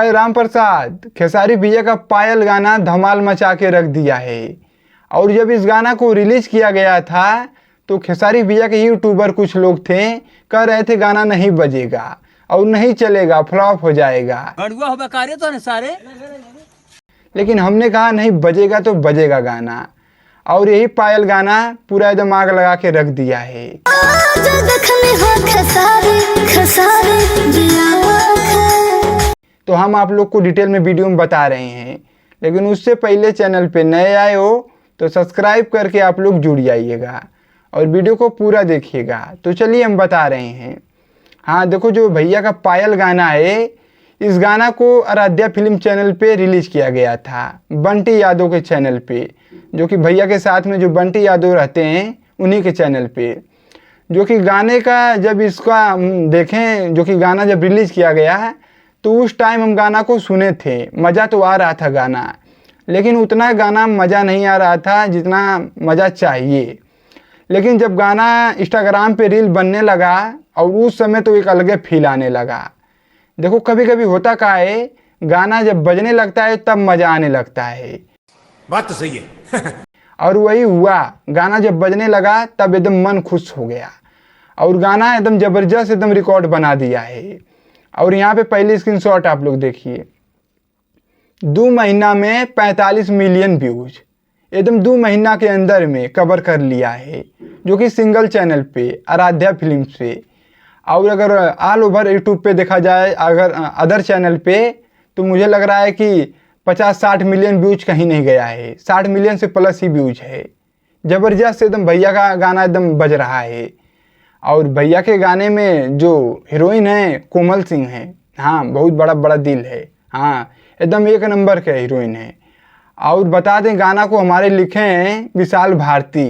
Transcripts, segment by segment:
भाई राम प्रसाद खेसारी भैया का पायल गाना धमाल मचा के रख दिया है। और जब इस गाना को रिलीज किया गया था तो खेसारी भैया के यूट्यूबर कुछ लोग थे कह रहे थे गाना नहीं बजेगा और नहीं चलेगा, फ्लॉप हो जाएगा। तो सारे लेकिन हमने कहा नहीं बजेगा तो बजेगा गाना, और यही पायल गाना पूरा एकदम आग लगा के रख दिया है। तो हम आप लोग को डिटेल में वीडियो में बता रहे हैं, लेकिन उससे पहले चैनल पे नए आए हो तो सब्सक्राइब करके आप लोग जुड़ जाइएगा और वीडियो को पूरा देखिएगा। तो चलिए हम बता रहे हैं। हाँ देखो, जो भैया का पायल गाना है, इस गाना को आराध्या फिल्म चैनल पे रिलीज किया गया था, बंटी यादव के चैनल पे, जो कि भैया के साथ में जो बंटी यादव रहते हैं उन्हीं के चैनल पे। जो कि गाने का जब इसका देखें, जो कि गाना जब रिलीज किया गया है तो उस टाइम हम गाना को सुने थे, मज़ा तो आ रहा था गाना, लेकिन उतना गाना मज़ा नहीं आ रहा था जितना मज़ा चाहिए। लेकिन जब गाना इंस्टाग्राम पे रील बनने लगा और उस समय तो एक अलग फील आने लगा। देखो कभी कभी होता क्या है, गाना जब बजने लगता है तब मज़ा आने लगता है। बात तो सही है। और वही हुआ, गाना जब बजने लगा तब एकदम मन खुश हो गया और गाना एकदम ज़बरदस्त एकदम रिकॉर्ड बना दिया है। और यहाँ पे पहली स्क्रीनशॉट आप लोग देखिए, 2 महीना में 45 मिलियन व्यूज एकदम 2 महीना के अंदर में कवर कर लिया है, जो कि सिंगल चैनल पे आराध्या फिल्म पे। और अगर ऑल ओवर यूट्यूब पे देखा जाए, अगर अदर चैनल पे, तो मुझे लग रहा है कि 50-60 मिलियन व्यूज कहीं नहीं गया है, 60 मिलियन से प्लस ही व्यूज है। ज़बरदस्त एकदम भैया का गाना एकदम बज रहा है। और भैया के गाने में जो हीरोइन है कोमल सिंह है, हाँ बहुत बड़ा दिल है, हाँ एकदम एक नंबर के हीरोइन है। और बता दें गाना को हमारे लिखे हैं विशाल भारती,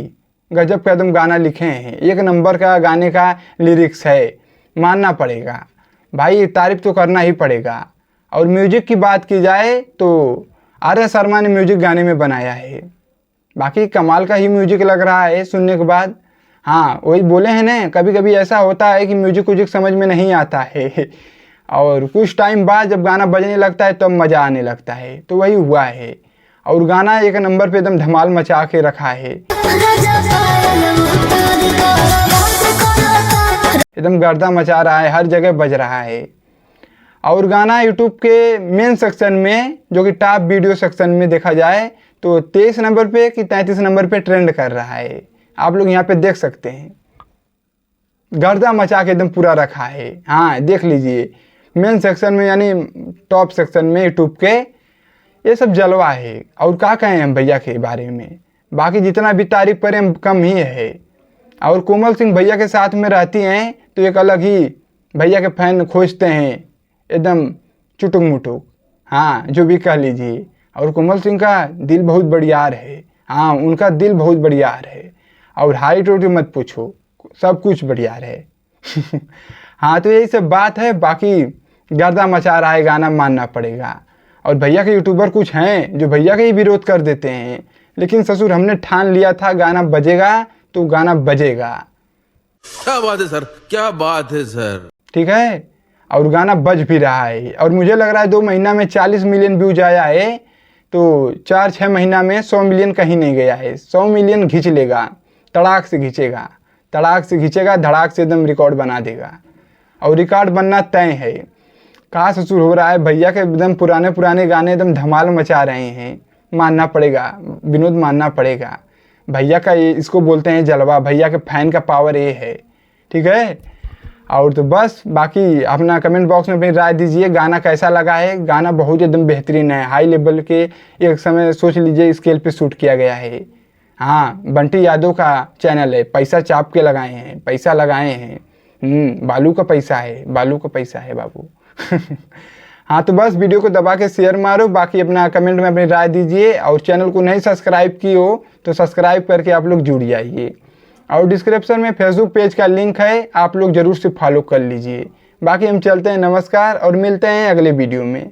गजब का एकदम गाना लिखे हैं, एक नंबर का गाने का लिरिक्स है, मानना पड़ेगा भाई, तारीफ तो करना ही पड़ेगा। और म्यूजिक की बात की जाए तो आर्या शर्मा ने म्यूजिक गाने में बनाया है, बाकी कमाल का ही म्यूजिक लग रहा है सुनने के बाद। हाँ वही बोले हैं ना, कभी कभी ऐसा होता है कि म्यूजिक व्यूजिक समझ में नहीं आता है और कुछ टाइम बाद जब गाना बजने लगता है तब तो मज़ा आने लगता है, तो वही हुआ है। और गाना एक नंबर पे एकदम धमाल मचा के रखा है, एकदम गर्दा मचा रहा है, हर जगह बज रहा है। और गाना यूट्यूब के मेन सेक्शन में, जो कि टॉप वीडियो सेक्शन में देखा जाए तो 23 नंबर पे कि 33 नंबर पे ट्रेंड कर रहा है। आप लोग यहाँ पे देख सकते हैं, गर्दा मचा के एकदम पूरा रखा है। हाँ देख लीजिए, मेन सेक्शन में यानी टॉप सेक्शन में यूट्यूब के ये सब जलवा है। और क्या कहें हम भैया के बारे में, बाकी जितना भी तारीफ करें हम कम ही है। और कोमल सिंह भैया के साथ में रहती हैं तो एक अलग ही भैया के फैन खोजते हैं, एकदम चुटुक मुटुक, हाँ जो भी कह लीजिए। और कोमल सिंह का दिल बहुत बढ़ियार है, हाँ उनका दिल बहुत बढ़ियार है। और हाइट वाइट मत पूछो, सब कुछ बढ़ियार है हाँ तो यही सब बात है, बाकी गर्दा मचा रहा है गाना, मानना पड़ेगा। और भैया के यूट्यूबर कुछ हैं जो भैया का ही विरोध कर देते हैं, लेकिन ससुर हमने ठान लिया था गाना बजेगा तो गाना बजेगा। क्या बात है सर, क्या बात है सर, ठीक है। और गाना बज भी रहा है, और मुझे लग रहा है 2 महीना में 40 मिलियन व्यूज आया है, तो 4-6 महीना में 100 मिलियन कहीं नहीं गया है। 100 मिलियन खींच लेगा, तड़ाक से खींचेगा, तड़ाक से खींचेगा, धड़ाक से एकदम रिकॉर्ड बना देगा। और रिकॉर्ड बनना तय है। कहाँ ससुर हो रहा है, भैया के एकदम पुराने गाने एकदम धमाल मचा रहे हैं, मानना पड़ेगा विनोद, मानना पड़ेगा। भैया का ये इसको बोलते हैं जलवा, भैया के फैन का पावर ये है, ठीक है। और तो बस बाकी अपना कमेंट बॉक्स में अपनी राय दीजिए, गाना कैसा लगा है। गाना बहुत एकदम बेहतरीन है, हाई लेवल के, एक समय सोच लीजिए स्केल पे शूट किया गया है। हाँ बंटी यादव का चैनल है, पैसा चाप के लगाए हैं, पैसा लगाए हैं, बालू का पैसा है, बालू का पैसा है बाबू हाँ तो बस वीडियो को दबा के शेयर मारो, बाकी अपना कमेंट में अपनी राय दीजिए। और चैनल को नहीं सब्सक्राइब की हो तो सब्सक्राइब करके आप लोग जुड़ जाइए। और डिस्क्रिप्शन में फेसबुक पेज का लिंक है, आप लोग ज़रूर से फॉलो कर लीजिए। बाकी हम चलते हैं, नमस्कार और मिलते हैं अगले वीडियो में।